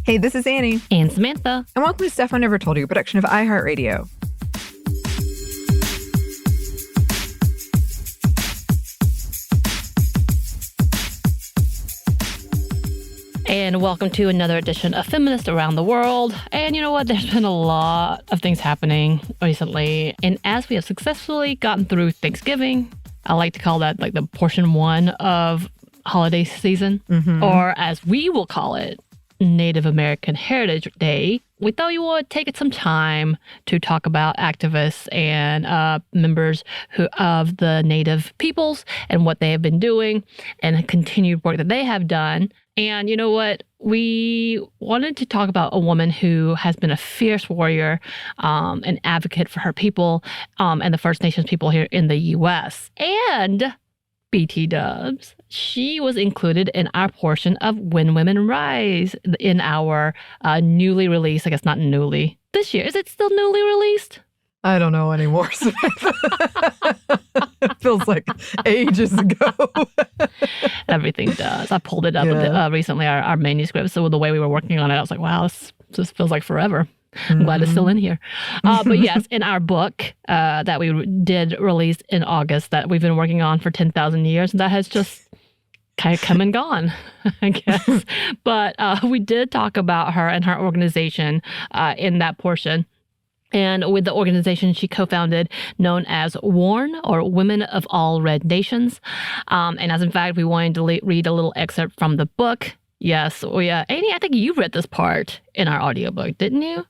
Hey, this is Anney. And Samantha. And welcome to Stuff I Never Told You, a production of iHeartRadio. And welcome to another edition of Feminists Around the World. And you know what? There's been a lot of things happening recently. And as we have successfully gotten through Thanksgiving, I like to call that like the portion one of holiday season, or as we will call it, Native American Heritage Day. We thought we would take some time to talk about activists and members of the Native peoples and what they have been doing and continued work that they have done. And you know what? We wanted to talk about a woman who has been a fierce warrior, an advocate for her people and the First Nations people here in the U.S. And BT Dubs, she was included in our portion of When Women Rise in our newly released, I guess not newly, this year. Is it still newly released? I don't know anymore. It feels like ages ago. Everything does. I pulled it up recently, our manuscript. So the way we were working on it, I was like, wow, this feels like forever. I'm glad it's still in here. But yes, in our book that we did release in August that we've been working on for 10,000 years, that has just kind of come and gone, I guess. But we did talk about her and her organization in that portion. And with the organization she co-founded known as WARN, or Women of All Red Nations. And as in fact, we wanted to read a little excerpt from the book. Yes. Anney, I think you read this part in our audiobook, didn't you?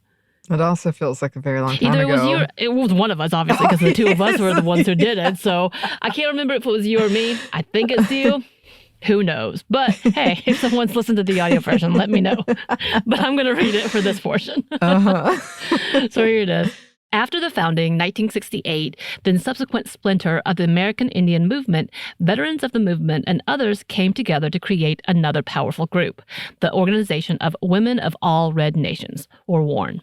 It also feels like a very long time ago. It was one of us, obviously, because the two of us were the ones who did it. So I can't remember if it was you or me. I think it's you. Who knows? But hey, if someone's listened to the audio version, let me know. But I'm going to read it for this portion. So here it is. After the founding, 1968, then subsequent splinter of the American Indian movement, veterans of the movement and others came together to create another powerful group, the Organization of Women of All Red Nations, or WARN.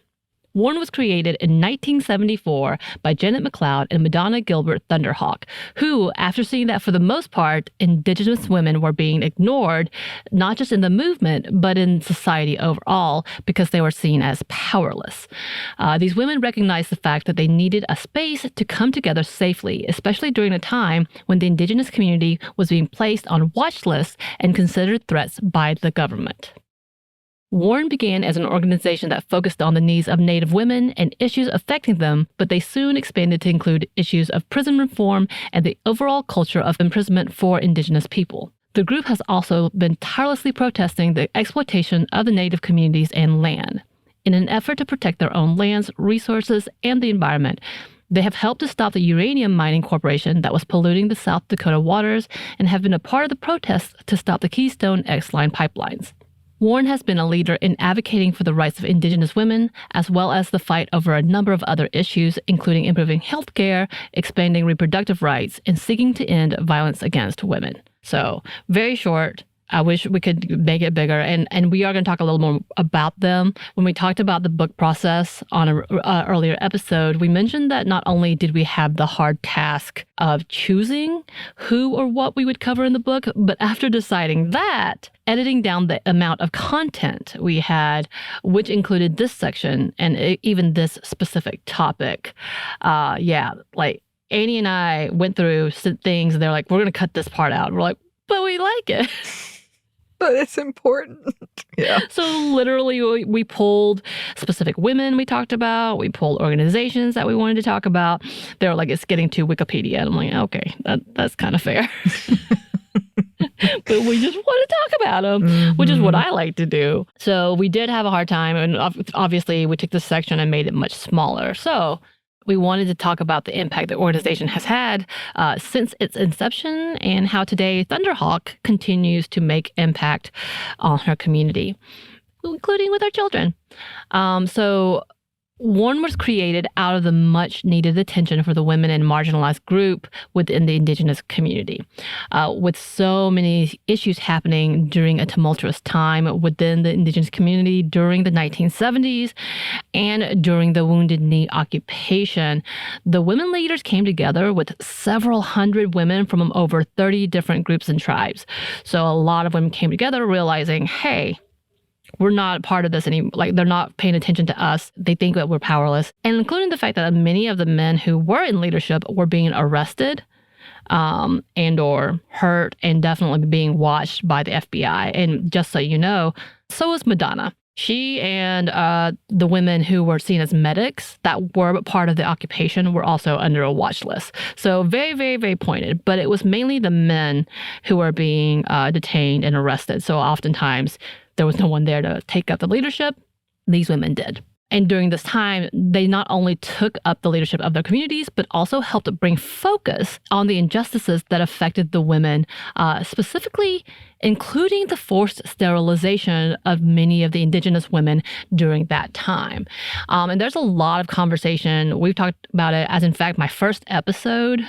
WARN was created in 1974 by Janet McLeod and Madonna Gilbert Thunderhawk, who, after seeing that for the most part, Indigenous women were being ignored, not just in the movement, but in society overall, because they were seen as powerless. These women recognized the fact that they needed a space to come together safely, especially during a time when the Indigenous community was being placed on watch lists and considered threats by the government. WARN began as an organization that focused on the needs of Native women and issues affecting them, but they soon expanded to include issues of prison reform and the overall culture of imprisonment for Indigenous people. The group has also been tirelessly protesting the exploitation of the Native communities and land. In an effort to protect their own lands, resources, and the environment, they have helped to stop the uranium mining corporation that was polluting the South Dakota waters and have been a part of the protests to stop the Keystone X-line pipelines. WARN has been a leader in advocating for the rights of Indigenous women, as well as the fight over a number of other issues, including improving health care, expanding reproductive rights, and seeking to end violence against women. So, very short. I wish we could make it bigger, and we are going to talk a little more about them. When we talked about the book process on an earlier episode, we mentioned that not only did we have the hard task of choosing who or what we would cover in the book, but after deciding that, editing down the amount of content we had, which included this section and even this specific topic. Like Anney and I went through things, and they're like, we're going to cut this part out. We're like, but we like it. But it's important. Yeah. So literally, we pulled specific women we talked about. We pulled organizations that we wanted to talk about. They were like, it's getting to Wikipedia. And I'm like, okay, that's kind of fair. But we just want to talk about them, which is what I like to do. So we did have a hard time. And obviously, we took this section and made it much smaller. So we wanted to talk about the impact the organization has had since its inception and how today Thunderhawk continues to make impact on her community, including with our children. So WARN was created out of the much-needed attention for the women and marginalized group within the Indigenous community. With so many issues happening during a tumultuous time within the Indigenous community during the 1970s and during the Wounded Knee occupation, the women leaders came together with several hundred women from over 30 different groups and tribes. So a lot of women came together realizing, hey, we're not part of this anymore. Like, they're not paying attention to us. They think that we're powerless. And including the fact that many of the men who were in leadership were being arrested and or hurt and definitely being watched by the FBI. And just so you know, so was Madonna. She and the women who were seen as medics that were part of the occupation were also under a watch list. So very, very, very pointed. But it was mainly the men who were being detained and arrested. So oftentimes there was no one there to take up the leadership. These women did. And during this time, they not only took up the leadership of their communities, but also helped bring focus on the injustices that affected the women, specifically including the forced sterilization of many of the indigenous women during that time. And there's a lot of conversation. We've talked about it as, in fact, my first episode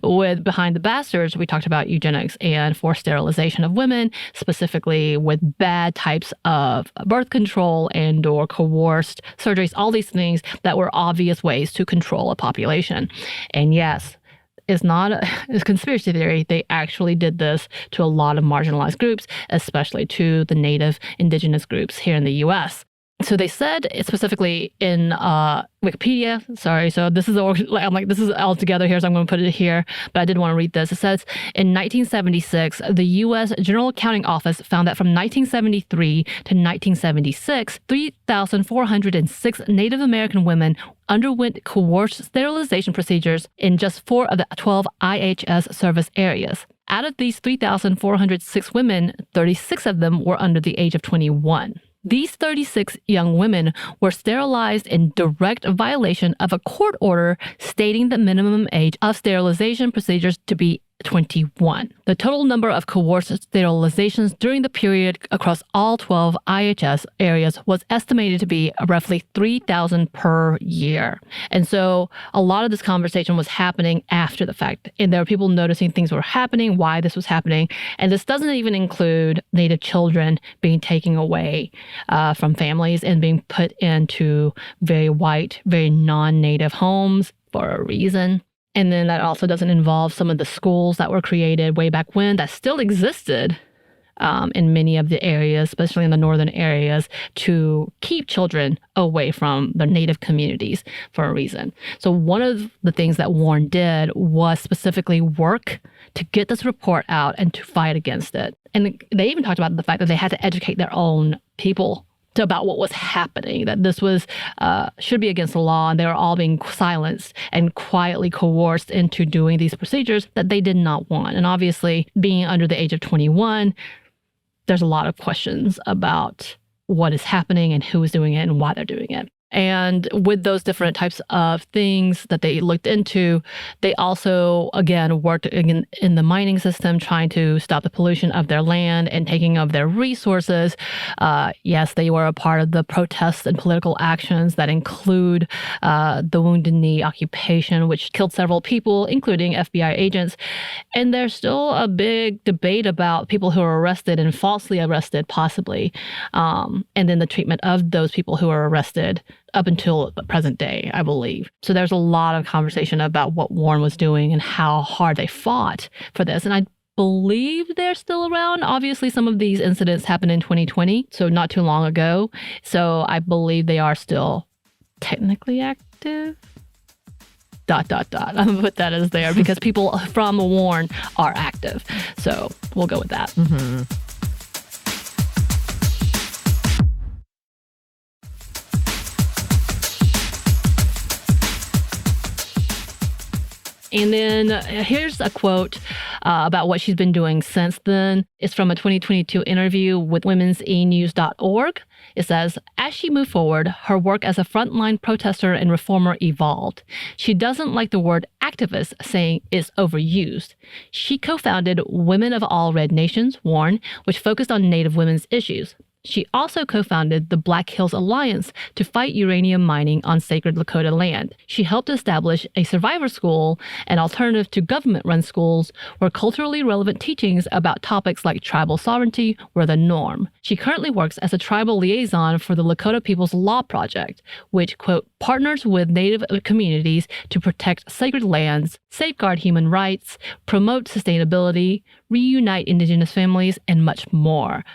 with Behind the Bastards, we talked about eugenics and forced sterilization of women, specifically with bad types of birth control and or coerced surgeries, all these things that were obvious ways to control a population. And yes, it's not a conspiracy theory. They actually did this to a lot of marginalized groups, especially to the native indigenous groups here in the U.S. So they said specifically in Wikipedia, sorry, so this is, I'm like, this is all together here, so I'm going to put it here, but I did want to read this. It says, in 1976, the U.S. General Accounting Office found that from 1973 to 1976, 3,406 Native American women underwent coerced sterilization procedures in just 4 of the 12 IHS service areas. Out of these 3,406 women, 36 of them were under the age of 21. These 36 young women were sterilized in direct violation of a court order stating the minimum age of sterilization procedures to be 21. The total number of coerced sterilizations during the period across all 12 IHS areas was estimated to be roughly 3,000 per year. And so a lot of this conversation was happening after the fact. And there were people noticing things were happening, why this was happening. And this doesn't even include Native children being taken away from families and being put into very white, very non-Native homes for a reason. And then that also doesn't involve some of the schools that were created way back when that still existed in many of the areas, especially in the northern areas, to keep children away from their Native communities for a reason. So one of the things that Warren did was specifically work to get this report out and to fight against it. And they even talked about the fact that they had to educate their own people about what was happening, that this was should be against the law, and they were all being silenced and quietly coerced into doing these procedures that they did not want. And obviously, being under the age of 21, there's a lot of questions about what is happening and who is doing it and why they're doing it. And with those different types of things that they looked into, they also, again, worked in the mining system, trying to stop the pollution of their land and taking of their resources. Yes, they were a part of the protests and political actions that include the Wounded Knee occupation, which killed several people, including FBI agents. And there's still a big debate about people who are arrested and falsely arrested, possibly, and then the treatment of those people who are arrested up until the present day, I believe. So there's a lot of conversation about what Warren was doing and how hard they fought for this. And I believe they're still around. Obviously, some of these incidents happened in 2020, so not too long ago. So I believe they are still technically active. ... I'm gonna put that as there because people from Warren are active. So we'll go with that. Mm-hmm. And then here's a quote about what she's been doing since then. It's from a 2022 interview with womensenews.org. It says, as she moved forward, her work as a frontline protester and reformer evolved. She doesn't like the word activist, saying it's overused. She co-founded Women of All Red Nations, WARN, which focused on Native women's issues. She also co-founded the Black Hills Alliance to fight uranium mining on sacred Lakota land. She helped establish a survivor school, an alternative to government-run schools, where culturally relevant teachings about topics like tribal sovereignty were the norm. She currently works as a tribal liaison for the Lakota People's Law Project, which, quote, partners with Native communities to protect sacred lands, safeguard human rights, promote sustainability, reunite Indigenous families, and much more.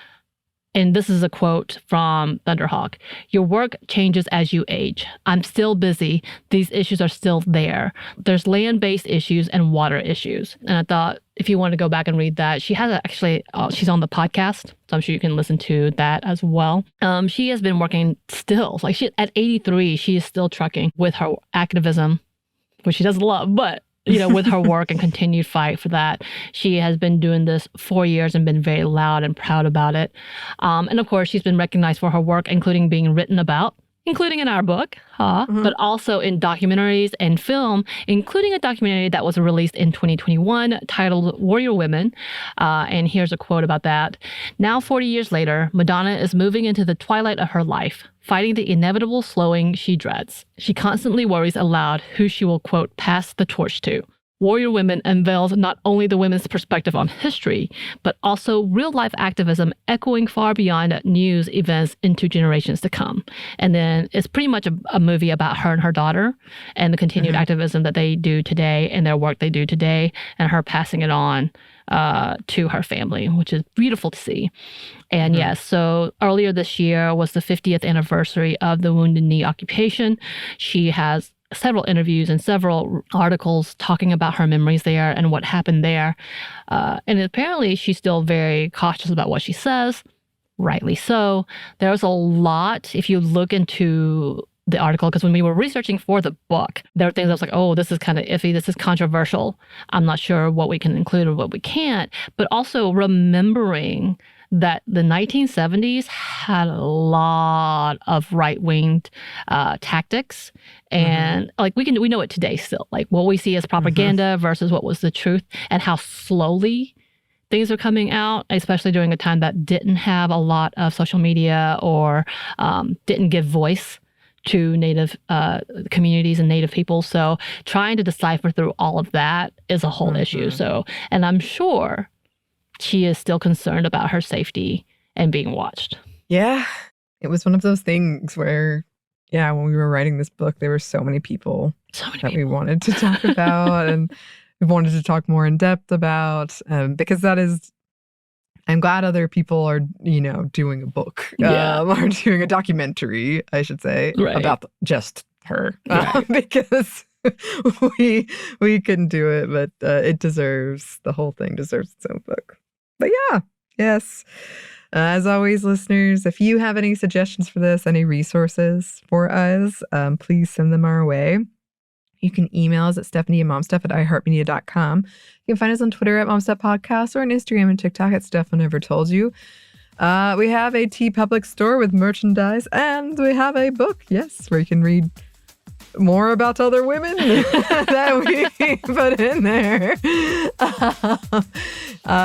And this is a quote from Thunderhawk. "Your work changes as you age. I'm still busy. These issues are still there. There's land-based issues and water issues." And I thought, if you want to go back and read that, she has actually, she's on the podcast, so I'm sure you can listen to that as well. She has been working still. Like at 83, she is still trucking with her activism, which she doesn't love, but with her work and continued fight for that. She has been doing this 4 years and been very loud and proud about it. And of course, she's been recognized for her work, including being written about, including in our book, but also in documentaries and film, including a documentary that was released in 2021 titled Warrior Women. And here's a quote about that. "Now, 40 years later, Madonna is moving into the twilight of her life, fighting the inevitable slowing she dreads. She constantly worries aloud who she will, quote, pass the torch to. Warrior Women unveils not only the women's perspective on history, but also real-life activism echoing far beyond news events into generations to come." And then it's pretty much a movie about her and her daughter and the continued activism that they do today and their work they do today, and her passing it on to her family, which is beautiful to see. And yes, so earlier this year was the 50th anniversary of the Wounded Knee occupation. She has several interviews and several articles talking about her memories there and what happened there. And apparently she's still very cautious about what she says, rightly so. There's a lot, if you look into the article, because when we were researching for the book, there were things I was like, oh, this is kind of iffy, this is controversial. I'm not sure what we can include or what we can't. But also remembering that the 1970s had a lot of right-winged tactics. And like we know it today still. Like what we see as propaganda versus what was the truth, and how slowly things are coming out, especially during a time that didn't have a lot of social media or didn't give voice to Native communities and Native people. So trying to decipher through all of that is a whole issue. So, and I'm sure she is still concerned about her safety and being watched. Yeah. It was one of those things where, when we were writing this book, there were so many people we wanted to talk about and we wanted to talk more in depth about, because that is, I'm glad other people are, doing a book or doing a documentary, I should say, about just her, because we couldn't do it, but the whole thing deserves its own book. But yes. As always, listeners, if you have any suggestions for this, any resources for us, please send them our way. You can email us at stephanie@momstuff@iheartmedia.com. You can find us on Twitter at momstuffpodcast or on Instagram and TikTok at StephAneverToldYou. We have a TeePublic store with merchandise, and we have a book, where you can read more about other women that we put in there.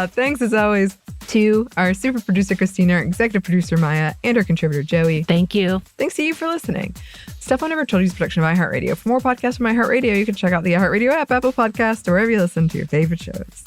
Thanks, as always, to our super producer, Christina, our executive producer, Maya, and our contributor, Joey. Thank you. Thanks to you for listening. Steph Never Told You's production of iHeartRadio. For more podcasts from iHeartRadio, you can check out the iHeartRadio app, Apple Podcasts, or wherever you listen to your favorite shows.